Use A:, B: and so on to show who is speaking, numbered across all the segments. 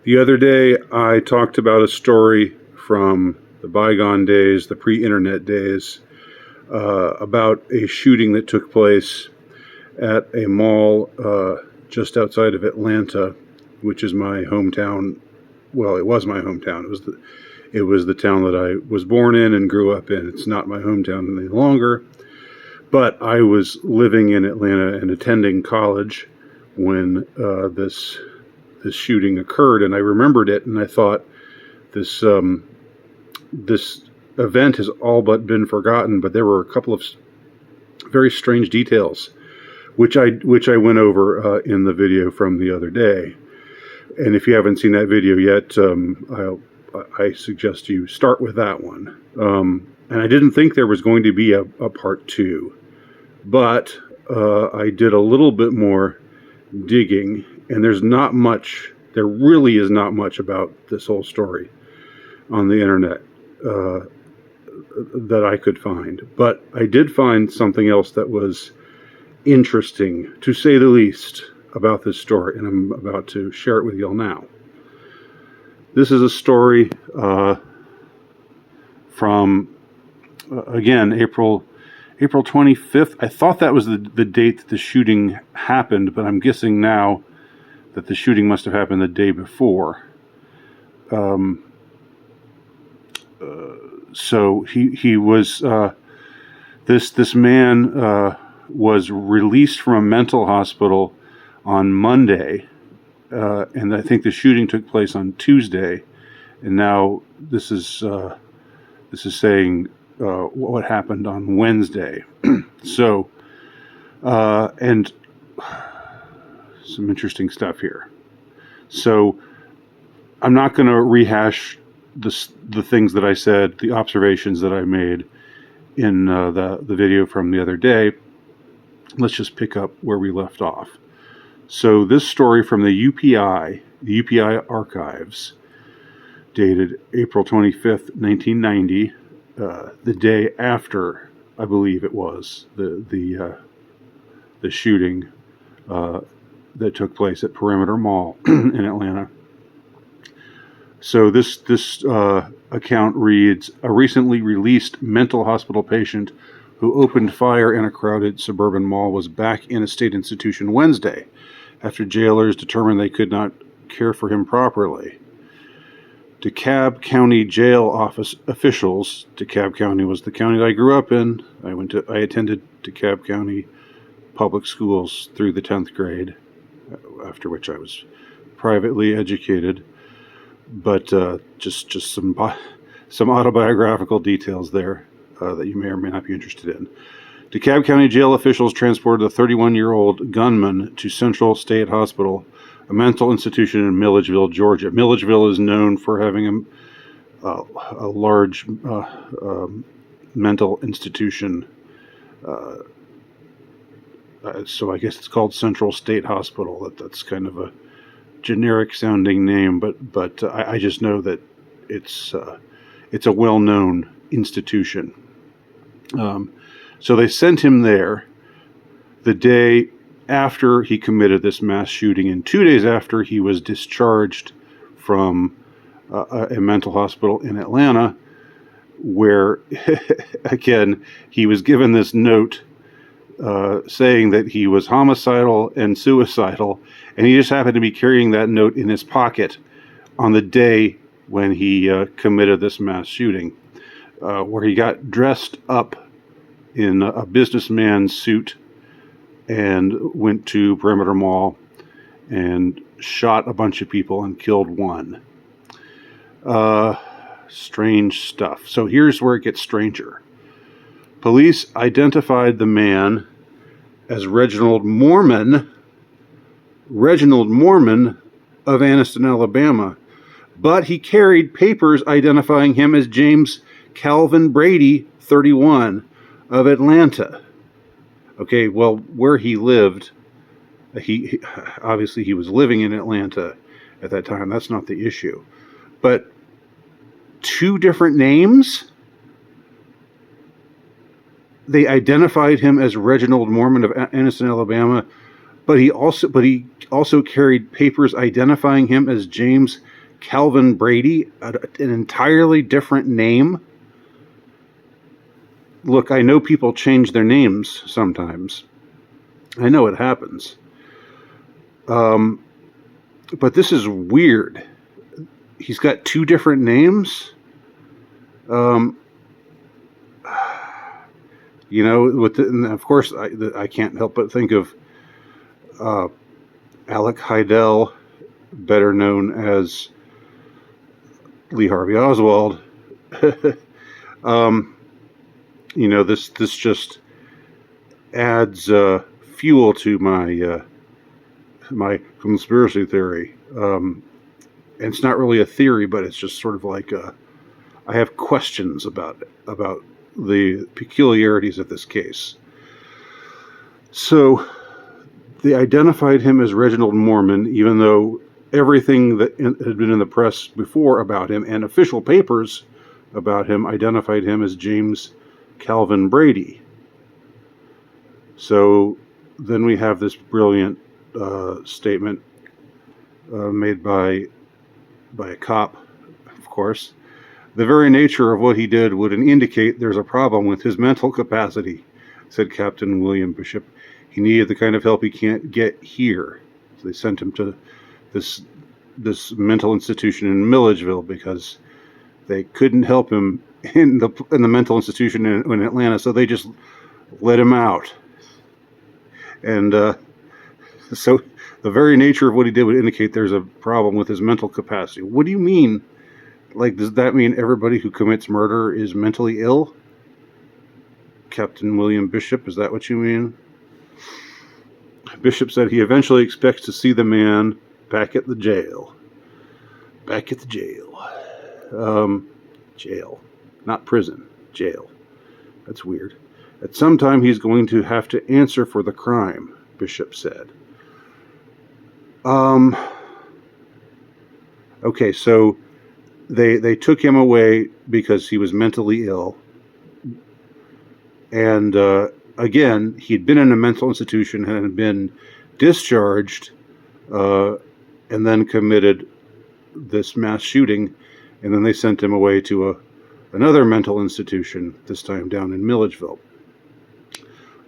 A: The other day, I talked about a story from the bygone days, the pre-internet days, about a shooting that took place at a mall just outside of Atlanta, which is my hometown. Well, it was my hometown. It was the town that I was born in and grew up in. It's not my hometown any longer, but I was living in Atlanta and attending college when this shooting occurred, and I remembered it, and I thought this event has all but been forgotten, but there were a couple of very strange details which I went over in the video from the other day. And if you haven't seen that video yet, I suggest you start with that one. And I didn't think there was going to be a part two, but I did a little bit more digging, and there really is not much about this whole story on the internet that I could find. But I did find something else that was interesting, to say the least, about this story, and I'm about to share it with y'all now. This is a story from, again, April 25th. I thought that was the date that the shooting happened, but I'm guessing now that the shooting must have happened the day before. So he was, this man was released from a mental hospital on Monday, and I think the shooting took place on Tuesday, and now this is saying what happened on Wednesday. So, and some interesting stuff here. So I'm not going to rehash the things that I said, the observations that I made in the video from the other day. Let's just pick up where we left off. So this story from the UPI archives, dated April 25th, 1990, the day after, I believe it was, the shooting that took place at Perimeter Mall in Atlanta. So this account reads: a recently released mental hospital patient who opened fire in a crowded suburban mall was back in a state institution Wednesday after jailers determined they could not care for him properly. DeKalb County jail office officials, DeKalb County was the county that I grew up in. I attended DeKalb County public schools through the 10th grade, after which I was privately educated. But just some autobiographical details there that you may or may not be interested in. DeKalb County jail officials transported a 31-year-old gunman to Central State Hospital, a mental institution in Milledgeville, Georgia. Milledgeville is known for having a large mental institution. So I guess it's called Central State Hospital. That's kind of a generic-sounding name, but I just know that it's a well-known institution. So they sent him there the day after he committed this mass shooting, and 2 days after he was discharged from a mental hospital in Atlanta, where, again, he was given this note saying that he was homicidal and suicidal, and he just happened to be carrying that note in his pocket on the day when he committed this mass shooting, where he got dressed up in a businessman suit and went to Perimeter Mall and shot a bunch of people and killed one. Strange stuff. So here's where it gets stranger. Police identified the man as Reginald Mormon of Anniston, Alabama, but he carried papers identifying him as James Calvin Brady, 31, of Atlanta. Okay, well, where he lived, he obviously he was living in Atlanta at that time. That's not the issue. But two different names? They identified him as Reginald Mormon of Anniston, Alabama, but he also carried papers identifying him as James Calvin Brady, an entirely different name. Look, I know people change their names sometimes. I know it happens. But this is weird. He's got two different names. And of course, I can't help but think of Alec Heidel, better known as Lee Harvey Oswald. This just adds fuel to my conspiracy theory. And it's not really a theory, but it's just sort of like I have questions about the peculiarities of this case. So they identified him as Reginald Mormon, even though everything that had been in the press before about him and official papers about him identified him as James Calvin Brady. So then we have this brilliant statement made by a cop, of course. The very nature of what he did would indicate there's a problem with his mental capacity, said Captain William Bishop. He needed the kind of help he can't get here. So they sent him to this mental institution in Milledgeville because they couldn't help him in the mental institution in Atlanta, so they just let him out. And so the very nature of what he did would indicate there's a problem with his mental capacity. What do you mean? Like, does that mean everybody who commits murder is mentally ill? Captain William Bishop, is that what you mean? Bishop said he eventually expects to see the man back at the jail. Back at the jail. Jail. Not prison. Jail. That's weird. At some time he's going to have to answer for the crime, Bishop said. Okay, so they took him away because he was mentally ill. And again, he'd been in a mental institution and had been discharged and then committed this mass shooting. And then they sent him away to another mental institution, this time down in Milledgeville.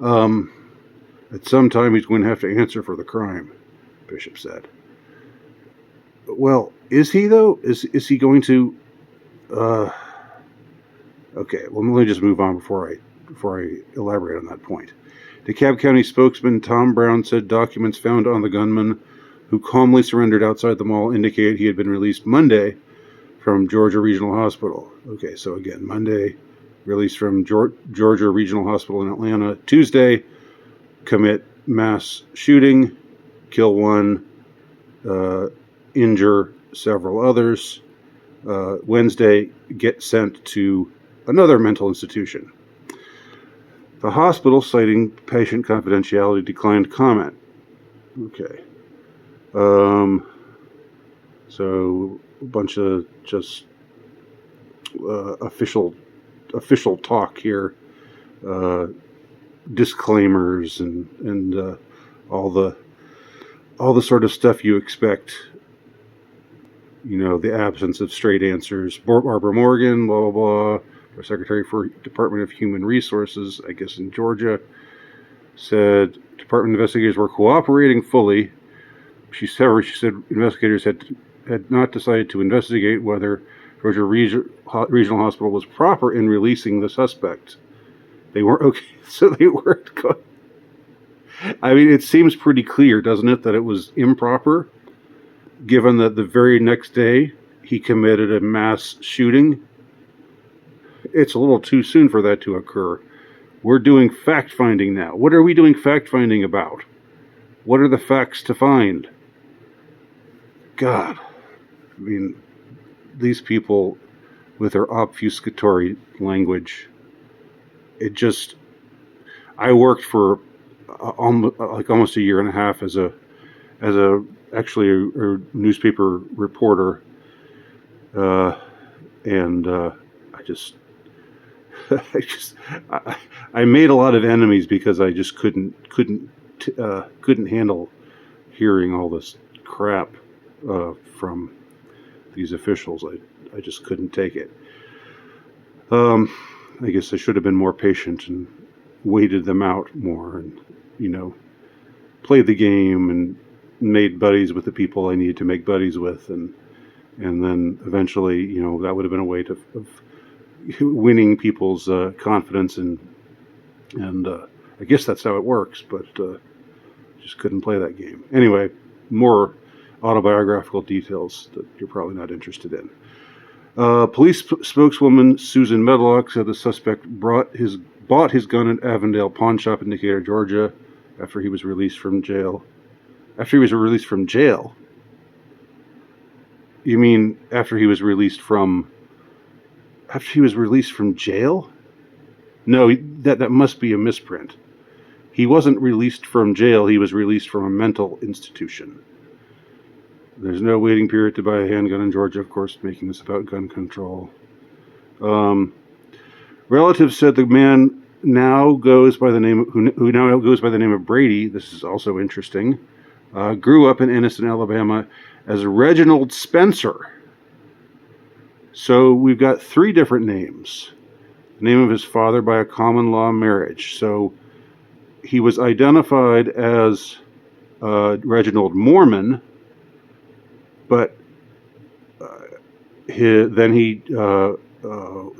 A: At some time he's going to have to answer for the crime, Bishop said. Well, is he though? Is he going to? Okay, well, let me just move on before I elaborate on that point. DeKalb County spokesman Tom Brown said documents found on the gunman, who calmly surrendered outside the mall, indicated he had been released Monday from Georgia Regional Hospital. Okay, so again, Monday, released from Georgia Regional Hospital in Atlanta. Tuesday, commit mass shooting, kill one, injure several others. Wednesday, get sent to another mental institution. The hospital, citing patient confidentiality, declined comment. Okay. So a bunch of just official talk here, disclaimers and all the sort of stuff you expect. You know, the absence of straight answers. Barbara Morgan, blah, blah, blah, our Secretary for Department of Human Resources, I guess in Georgia, said department investigators were cooperating fully. She said investigators had not decided to investigate whether Georgia Regional Hospital was proper in releasing the suspect. They weren't okay, so they weren't going. I mean, it seems pretty clear, doesn't it, that it was improper, given that the very next day he committed a mass shooting. It's a little too soon for that to occur. We're doing fact-finding now. What are we doing fact-finding about? What are the facts to find? God. I mean, these people with their obfuscatory language, it just... I worked for almost a year and a half as a newspaper reporter, and I made a lot of enemies because I just couldn't couldn't handle hearing all this crap from these officials. I just couldn't take it. I guess I should have been more patient and waited them out more, and played the game and made buddies with the people I needed to make buddies with, and then eventually, that would have been a way of winning people's confidence, and I guess that's how it works, but just couldn't play that game. Anyway, more autobiographical details that you're probably not interested in. Police spokeswoman Susan Medlock said the suspect bought his gun at Avondale Pawn Shop in Decatur, Georgia, after he was released from jail. After he was released from jail? You mean after he was released from... After he was released from jail? No, that must be a misprint. He wasn't released from jail. He was released from a mental institution. There's no waiting period to buy a handgun in Georgia, of course, making this about gun control. Relatives said the man now goes by the name who now goes by the name of Brady. This is also interesting. Grew up in Anniston, Alabama, as Reginald Spencer. So we've got 3 different names. The name of his father by a common law marriage. So he was identified as Reginald Mormon, but then he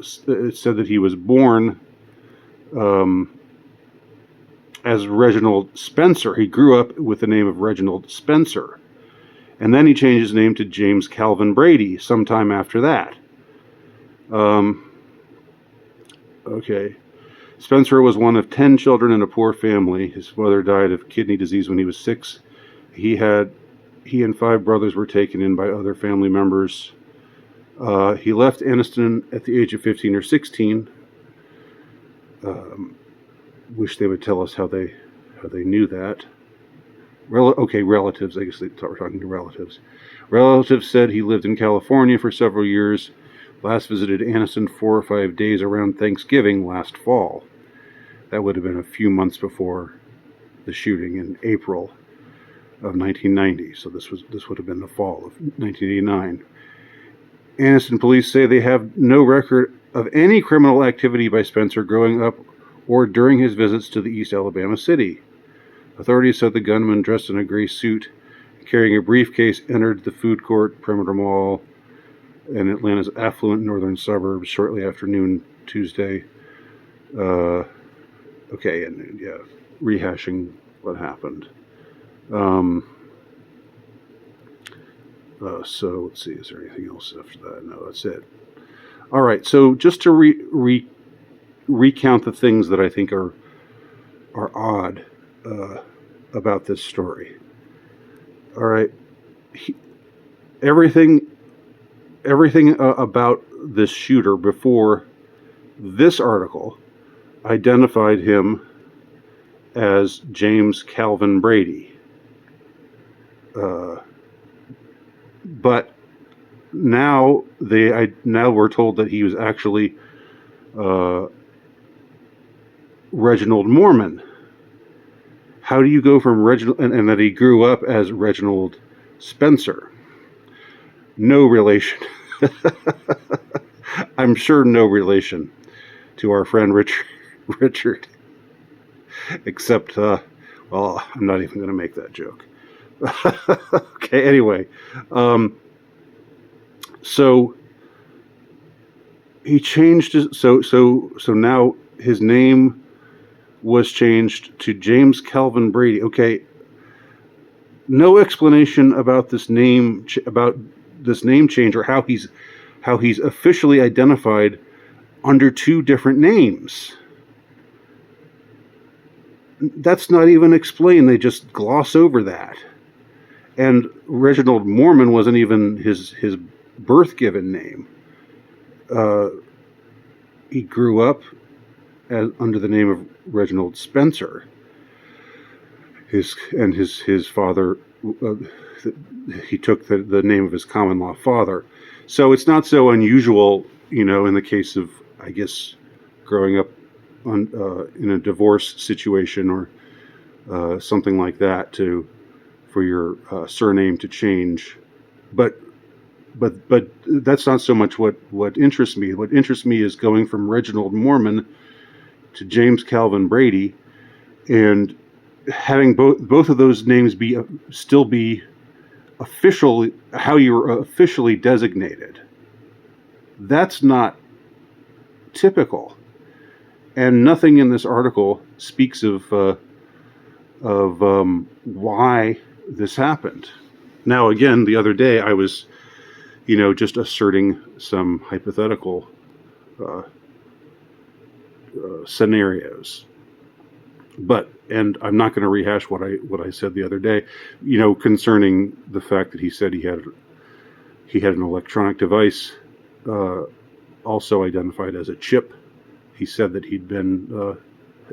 A: said that he was born as Reginald Spencer. He grew up with the name of Reginald Spencer. And then he changed his name to James Calvin Brady sometime after that. Okay. Spencer was one of 10 children in a poor family. His mother died of kidney disease when he was 6. He and 5 brothers were taken in by other family members. He left Anniston at the age of 15 or 16. Wish they would tell us how they knew that. Relatives. I guess we're talking to relatives. Relatives said he lived in California for several years. Last visited Anniston 4 or 5 days around Thanksgiving last fall. That would have been a few months before the shooting in April of 1990. So this would have been the fall of 1989. Anniston police say they have no record of any criminal activity by Spencer growing up or during his visits to the East Alabama city. Authorities said the gunman, dressed in a gray suit, carrying a briefcase, entered the food court perimeter mall in Atlanta's affluent northern suburbs shortly after noon Tuesday. Rehashing what happened. So let's see, is there anything else after that? No, that's it. All right, so just to recount the things that I think are odd about this story. All right, everything about this shooter before this article identified him as James Calvin Brady. But now we're told that he was actually Reginald Mormon. How do you go from Reginald, and that he grew up as Reginald Spencer? No relation. I'm sure no relation to our friend Richard. Except, I'm not even going to make that joke. Okay, anyway. So he changed his, so now his name was changed to James Calvin Brady. Okay. No explanation about this name change, or how he's officially identified under 2 different names. That's not even explained. They just gloss over that. And Reginald Mormon wasn't even his birth given name. He grew up under the name of Reginald Spencer. His father, he took the name of his common law father. So it's not so unusual, in the case of, I guess, growing up in a divorce situation, or something like that for your surname to change. But that's not so much what interests me. What interests me is going from Reginald Mormon to James Calvin Brady, and having both of those names still be officially how you were officially designated. That's not typical, and nothing in this article speaks of why this happened. Now, again, the other day I was, just asserting some hypothetical scenarios, and I'm not going to rehash what I said the other day, concerning the fact that he said he had an electronic device, also identified as a chip. He said that he'd been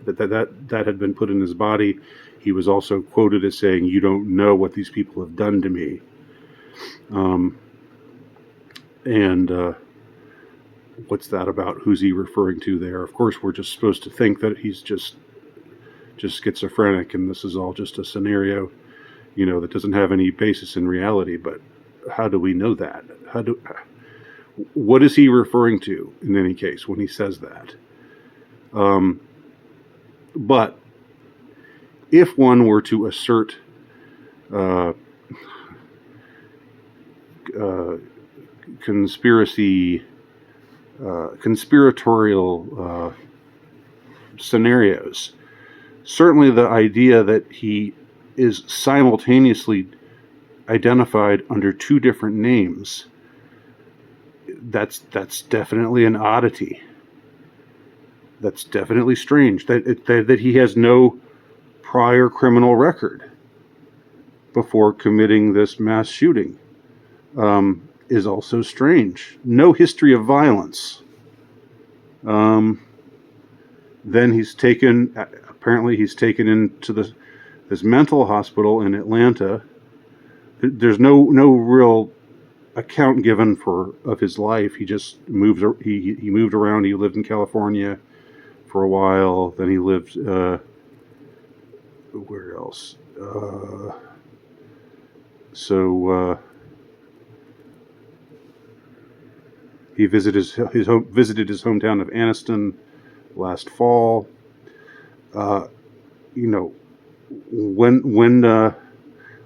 A: that had been put in his body. He was also quoted as saying, "You don't know what these people have done to me." What's that about? Who's he referring to there? Of course, we're just supposed to think that he's just schizophrenic, and this is all just a scenario, that doesn't have any basis in reality. But how do we know that? What is he referring to in any case when he says that? But if one were to assert conspiratorial scenarios, certainly the idea that he is simultaneously identified under two different names, that's definitely an oddity. That's definitely strange. That he has no prior criminal record before committing this mass shooting is also strange. No history of violence. Then apparently he's taken into this mental hospital in Atlanta. There's no real account given of his life. He just moved around. He lived in California for a while. Then he lived where else? He visited his hometown of Anniston last fall.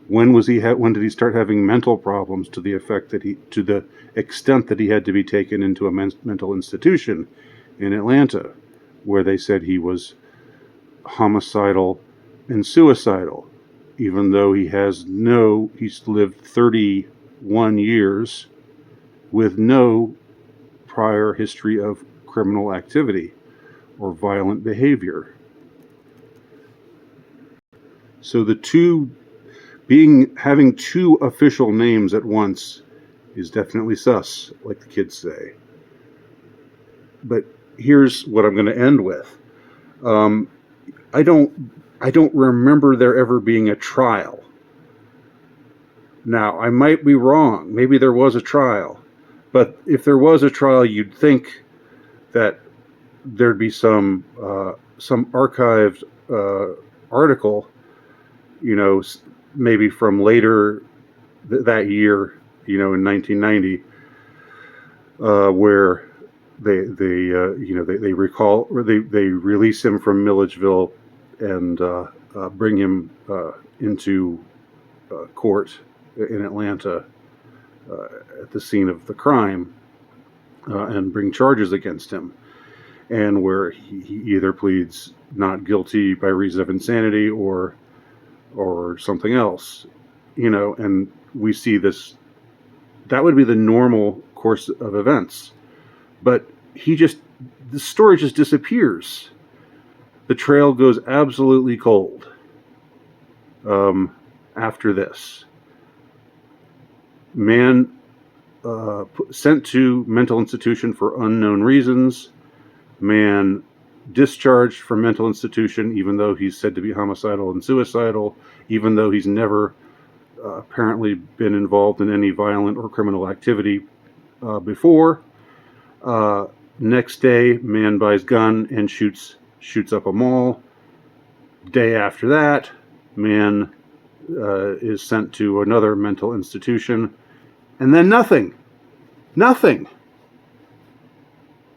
A: When did he start having mental problems to the extent that he had to be taken into a mental institution in Atlanta, where they said he was homicidal and suicidal, even though he's lived 31 years with no prior history of criminal activity or violent behavior. So having two official names at once is definitely sus, like the kids say. But here's what I'm going to end with. I don't remember there ever being a trial. Now, I might be wrong. Maybe there was a trial. But if there was a trial, you'd think that there'd be some archived article, maybe from later that year, in 1990, where they recall, or they release him from Milledgeville and bring him into court in Atlanta at the scene of the crime and bring charges against him, and where he either pleads not guilty by reason of insanity or something else, and we see this. That would be the normal course of events, but the story just disappears. The trail goes absolutely cold after this. Man sent to mental institution for unknown reasons. Man discharged from mental institution, even though he's said to be homicidal and suicidal, even though he's never apparently been involved in any violent or criminal activity before. Next day, man buys gun and shoots up a mall. Day after that, man is sent to another mental institution, and then nothing. Nothing.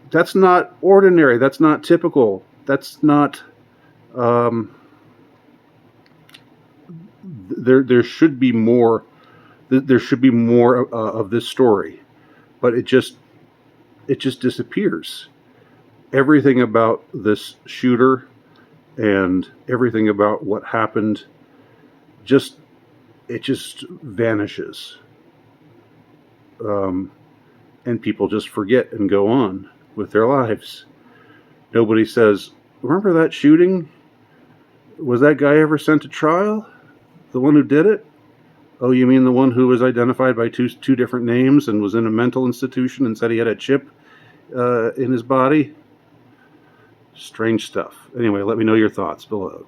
A: That's not ordinary. That's not typical. That's not. There should be more. There should be more of this story, but it just disappears. Everything about this shooter and everything about what happened just vanishes. And people just forget and go on with their lives. Nobody says, remember that shooting? Was that guy ever sent to trial? The one who did it? Oh, you mean the one who was identified by two different names and was in a mental institution and said he had a chip in his body? Strange stuff. Anyway, let me know your thoughts below.